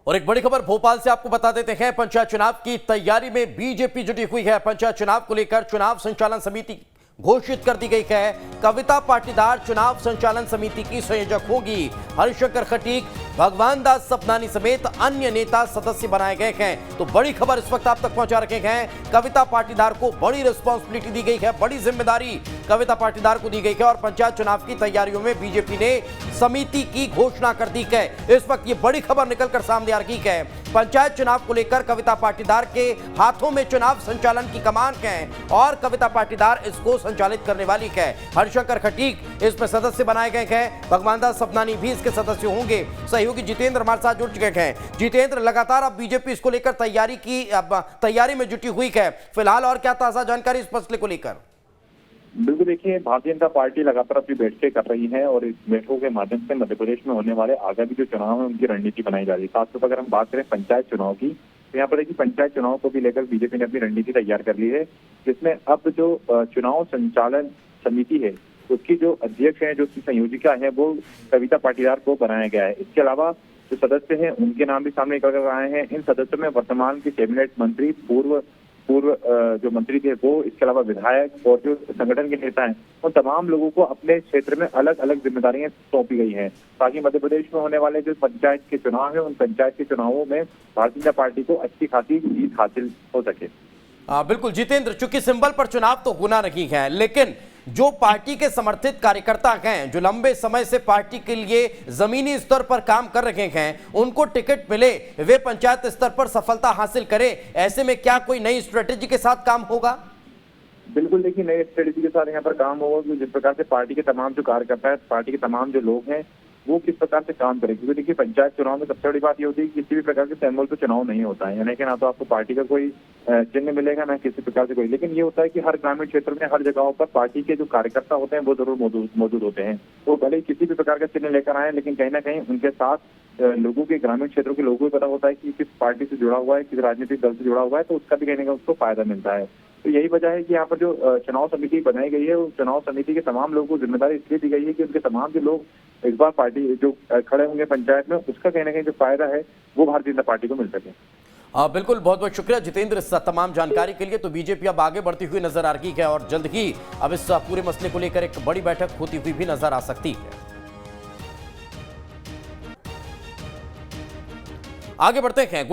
और एक बड़ी खबर भोपाल से आपको बता देते हैं। पंचायत चुनाव की तैयारी में बीजेपी जुटी हुई है। पंचायत चुनाव को लेकर चुनाव संचालन समिति घोषित कर दी गई है। कविता पाटीदार चुनाव संचालन समिति की संयोजक होगी। हरिशंकर खटीक, भगवान दास सपनानी समेत अन्य नेता सदस्य बनाए गए हैं। तो बड़ी खबर इस वक्त आप तक पहुंचा रखे हैं। कविता पाटीदार को बड़ी रिस्पॉन्सिबिलिटी दी गई है, बड़ी जिम्मेदारी कविता पाटीदार को दी गई है और पंचायत चुनाव की तैयारियों में बीजेपी ने समिति की घोषणा कर दी है। इस वक्त ये बड़ी खबर निकलकर सामने आ रही है। पंचायत चुनाव को लेकर कविता पाटीदार के हाथों में चुनाव संचालन की कमान है और कविता पाटीदार इसको संचालित करने वाली है। हरिशंकर खटीक इसमें सदस्य बनाए गए हैं। भगवान दास सपनानी भी इसके सदस्य होंगे। सहयोगी जितेंद्र हमारे साथ जुड़ चुके हैं। जितेंद्र, लगातार अब बीजेपी इसको लेकर तैयारी में जुटी हुई है। फिलहाल और क्या ताजा जानकारी इस मसले को लेकर? बिल्कुल, देखिए, भारतीय जनता पार्टी लगातार अपनी बैठकें कर रही है और इस बैठकों के माध्यम से मध्य प्रदेश में होने वाले आगामी जो चुनाव है उनकी रणनीति बनाई जा रही है। खासतौर पर अगर हम बात करें पंचायत चुनाव की, तो यहाँ पर देखिए पंचायत चुनाव को भी लेकर बीजेपी ने अपनी रणनीति तैयार कर ली है, जिसमें अब जो चुनाव संचालन समिति है उसकी जो अध्यक्ष है, जो उसकी संयोजिका है, वो कविता पाटीदार को बनाया गया है। इसके अलावा जो सदस्य हैं उनके नाम भी सामने निकल कर आए हैं। इन सदस्यों में वर्तमान के कैबिनेट मंत्री, पूर्व जो मंत्री थे वो, इसके अलावा विधायक और जो संगठन के नेता हैं, उन तमाम लोगों को अपने क्षेत्र में अलग अलग जिम्मेदारियां सौंपी गई हैं, ताकि मध्य प्रदेश में होने वाले जो पंचायत के चुनाव है उन पंचायत के चुनावों में भारतीय जनता पार्टी को अच्छी खासी जीत हासिल हो सके। बिल्कुल जितेंद्र, चूंकि सिंबल पर चुनाव तो होना नहीं है, लेकिन जो पार्टी के समर्थित कार्यकर्ता हैं, जो लंबे समय से पार्टी के लिए जमीनी स्तर पर काम कर रहे हैं, उनको टिकट मिले, वे पंचायत स्तर पर सफलता हासिल करें, ऐसे में क्या कोई नई स्ट्रेटेजी के साथ काम होगा? बिल्कुल, देखिए, नई स्ट्रेटेजी के साथ यहाँ पर काम होगा कि जिस प्रकार से पार्टी के तमाम जो कार्यकर्ता है, पार्टी के तमाम जो लोग हैं, वो किस प्रकार से काम करें। क्योंकि देखिए पंचायत चुनाव में सबसे बड़ी बात ये होती है कि किसी भी प्रकार के सिंबल पे चुनाव नहीं होता है, यानी कि ना तो आपको पार्टी का कोई चिन्ह मिलेगा, ना किसी प्रकार से कोई, लेकिन ये होता है कि हर ग्रामीण क्षेत्र में हर जगहों पर पार्टी के जो कार्यकर्ता होते हैं वो जरूर मौजूद होते हैं। वो भले ही किसी भी प्रकार का चिन्ह लेकर आए, लेकिन कहीं ना कहीं उनके साथ लोगों के, ग्रामीण क्षेत्रों के लोगों को पता होता है कि किस पार्टी से जुड़ा हुआ है, किस राजनीतिक दल से जुड़ा हुआ है, तो उसका भी कहने का उसको फायदा मिलता है। तो यही वजह है कि यहाँ पर जो चुनाव समिति बनाई गई है, उस चुनाव समिति के तमाम लोगों को जिम्मेदारी इसलिए दी गई है कि उनके तमाम जो लोग इस बार पार्टी जो खड़े होंगे पंचायत में, उसका कहीं ना कहीं जो फायदा है वो भारतीय जनता पार्टी को मिल सके। बिल्कुल, बहुत बहुत शुक्रिया जितेंद्र इस तमाम जानकारी के लिए। तो बीजेपी अब आगे बढ़ती हुई नजर आ रही है और जल्द ही अब इस पूरे मसले को लेकर एक बड़ी बैठक होती हुई भी नजर आ सकती है। आगे बढ़ते हैं।